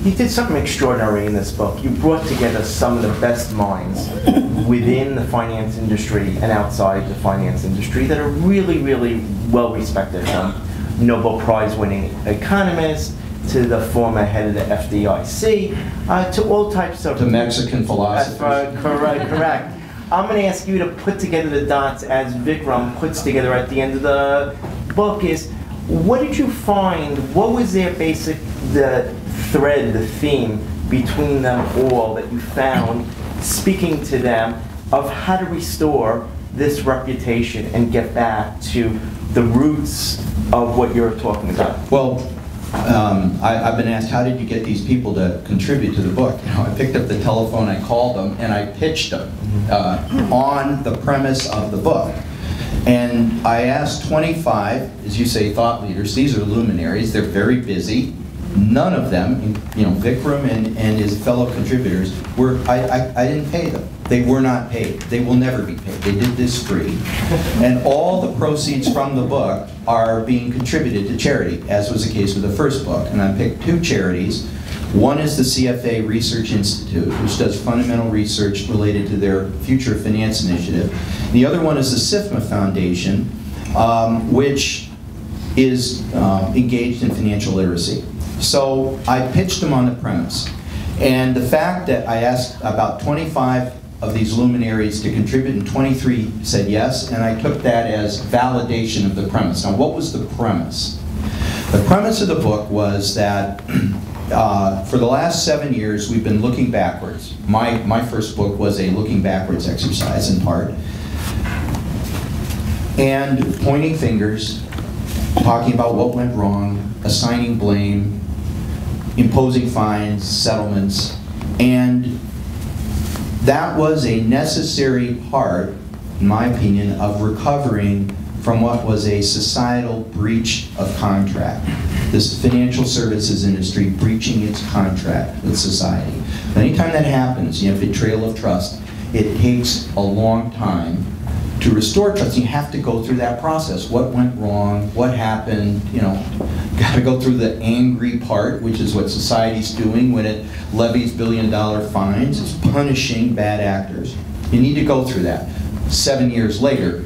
You did something extraordinary in this book. You brought together some of the best minds within the finance industry and outside the finance industry that are really, really well respected, from Nobel Prize winning economists to the former head of the FDIC, to all types of... The Mexican philosophers. Correct. I'm going to ask you to put together the dots as Vikram puts together at the end of the book. Is what did you find? What was their the thread, the theme between them all that you found speaking to them of how to restore this reputation and get back to the roots of what you're talking about? Well, I've been asked, how did you get these people to contribute to the book? You know, I picked up the telephone, I called them, and I pitched them on the premise of the book. And I asked 25, as you say, thought leaders. These are luminaries. They're very busy. None of them, you know, Vikram and his fellow contributors, I didn't pay them. They were not paid. They will never be paid. They did this free. And all the proceeds from the book are being contributed to charity, as was the case with the first book. And I picked two charities. One is the CFA Research Institute, which does fundamental research related to their Future Finance Initiative. The other one is the SIFMA Foundation, which is engaged in financial literacy. So I pitched them on the premise. And the fact that I asked about 25 of these luminaries to contribute, and 23 said yes, and I took that as validation of the premise. Now, what was the premise? The premise of the book was that for the last 7 years, we've been looking backwards. My first book was a looking backwards exercise, in part, and pointing fingers, talking about what went wrong, assigning blame, imposing fines, settlements, and that was a necessary part, in my opinion, of recovering from what was a societal breach of contract. This financial services industry breaching its contract with society. Anytime that happens, you have betrayal of trust, it takes a long time to restore trust. You have to go through that process. What went wrong? What happened? You know, got to go through the angry part, which is what society's doing when it levies billion-dollar fines. It's punishing bad actors. You need to go through that. 7 years later,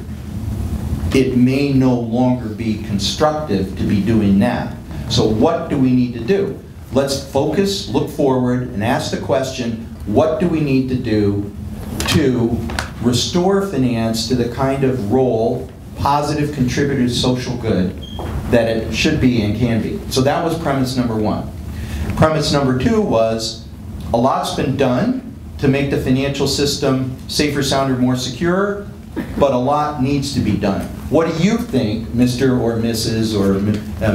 it may no longer be constructive to be doing that. So what do we need to do? Let's focus, look forward, and ask the question, what do we need to do to restore finance to the kind of role, positive contributor to social good, that it should be and can be? So that was premise number one. Premise number two was, a lot's been done to make the financial system safer, sounder, more secure, but a lot needs to be done. What do you think, Mr. or Mrs. or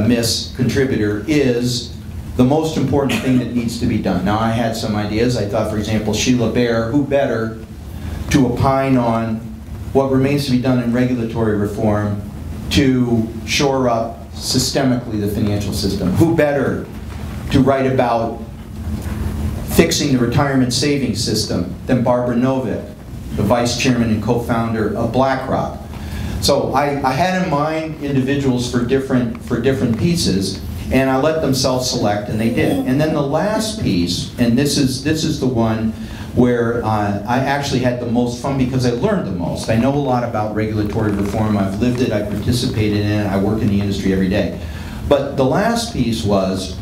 Miss Contributor, is the most important thing that needs to be done? Now, I had some ideas. I thought, for example, Sheila Bair, who better to opine on what remains to be done in regulatory reform to shore up systemically the financial system? Who better to write about fixing the retirement savings system than Barbara Novick, the vice chairman and co-founder of BlackRock? So I had in mind individuals for different pieces, and I let them self-select, and they did. And then the last piece, and this is the one where I actually had the most fun because I learned the most. I know a lot about regulatory reform. I've lived it, I participated in it, I work in the industry every day. But the last piece was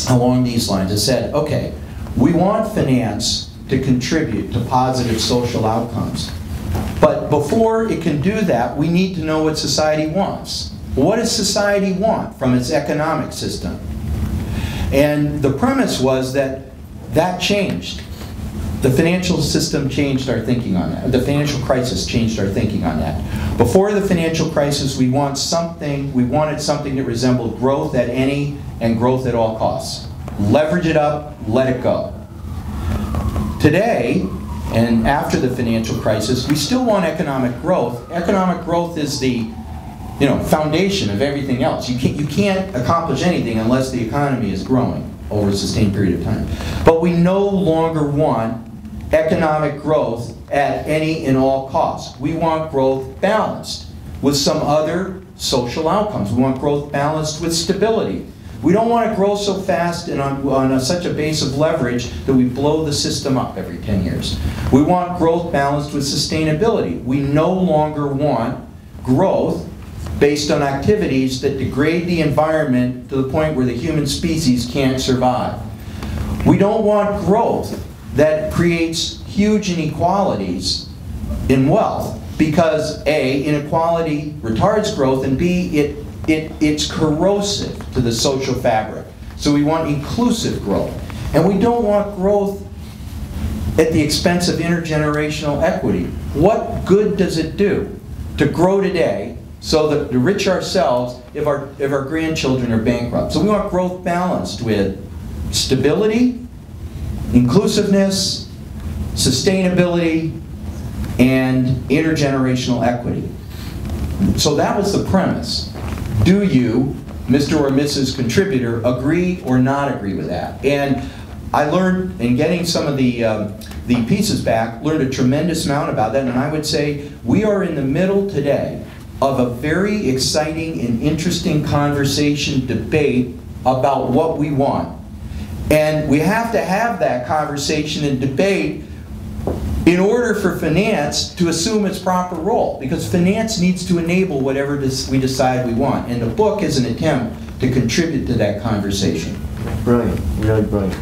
along these lines. It said, okay, we want finance to contribute to positive social outcomes. But before it can do that, we need to know what society wants. What does society want from its economic system? And the premise was that that changed. The financial system changed our thinking on that. The financial crisis changed our thinking on that. Before the financial crisis, we wanted something that resembled growth at any and growth at all costs. Leverage it up, let it go. Today, and after the financial crisis, we still want economic growth. Economic growth is the foundation of everything else. You can't accomplish anything unless the economy is growing over a sustained period of time. But we no longer want economic growth at any and all costs. We want growth balanced with some other social outcomes. We want growth balanced with stability. We don't want to grow so fast and on such a base of leverage that we blow the system up every 10 years. We want growth balanced with sustainability. We no longer want growth based on activities that degrade the environment to the point where the human species can't survive. We don't want growth that creates huge inequalities in wealth, because A, inequality retards growth, and B, it's corrosive to the social fabric. So we want inclusive growth. And we don't want growth at the expense of intergenerational equity. What good does it do to grow today so that the rich ourselves if our grandchildren are bankrupt? So we want growth balanced with stability, inclusiveness, sustainability, and intergenerational equity. So that was the premise. Do you, Mr. or Mrs. Contributor, agree or not agree with that? And I learned, in getting some of the pieces back, learned a tremendous amount about that, and I would say we are in the middle today of a very exciting and interesting conversation, debate about what we want. And we have to have that conversation and debate in order for finance to assume its proper role, because finance needs to enable whatever we decide we want. And the book is an attempt to contribute to that conversation. Brilliant, really brilliant.